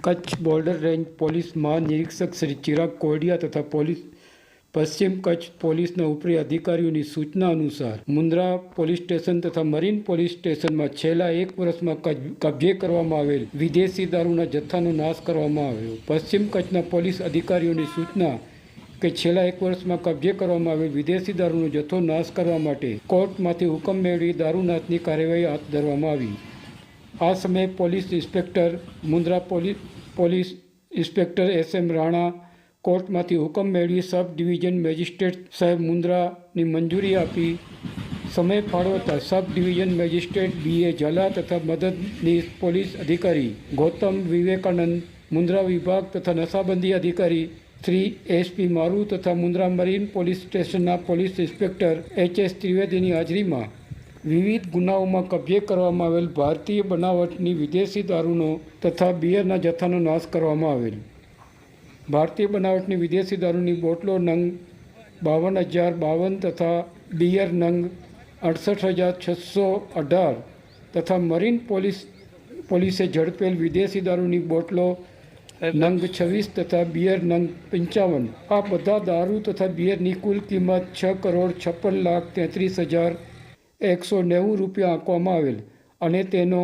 Kutch border range police મહાનિરીક્ષક શ્રી ચિરાગ કોડિયા તથા પશ્ચિમ કચ્છ પોલીસના ઉપરી અધિકારીઓની સૂચના અનુસાર મુન્દ્રા પોલીસ સ્ટેશન તથા મરીન પોલીસ સ્ટેશનમાં છેલ્લા 1 વર્ષમાં કબજે કરવામાં આવેલ વિદેશી દારૂના જથ્થાનો નાશ કરવામાં આવ્યો। પશ્ચિમ કચ્છના પોલીસ અધિકારીઓની સૂચના કે છેલ્લા 1 વર્ષમાં કબજે કરવામાં આવેલ વિદેશી દારૂનો જથ્થો નાશ કરવા માટે કોર્ટમાંથી હુકમ મેળવી દારૂનાશની કાર્યવાહી હાથ ધરવામાં આવી। આ સમયે police inspector Mundra police inspector SM Rana કોર્ટમાંથી હુકમ મેળવી સબ ડિવિઝન મેજિસ્ટ્રેટ સાહેબ મુન્દ્રાની મંજૂરી આપી સમય ફાળવતા sub division magistrate BA Zala તથા મદદનીશ પોલીસ અધિકારી ગૌતમ વિવેકાનંદ, મુન્દ્રા વિભાગ તથા નશાબંધી અધિકારી શ્રી SP મારુ તથા મુન્દ્રા મરીન પોલીસ સ્ટેશનના પોલીસ ઇન્સ્પેક્ટર HS ત્રિવેદીની હાજરીમાં વિવિધ ગુનાઓમાં કબજે કરવામાં આવેલ ભારતીય બનાવટની વિદેશી દારૂનો તથા બિયરના જથ્થાનો નાશ કરવામાં આવેલ। ભારતીય બનાવટની વિદેશી દારૂની બોટલો નંગ 52,052 તથા બિયર નંગ 68,618 તથા મરીન પોલીસે ઝડપેલ વિદેશી દારૂની બોટલો નંગ 26 તથા બિયર નંગ 55 આ બધા દારૂ તથા બિયરની કુલ કિંમત 6,56,33,190 રૂપિયા આંકવામાં આવેલ અને તેનો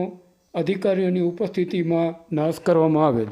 અધિકારીઓની ઉપસ્થિતિમાં નાશ કરવામાં આવેલ।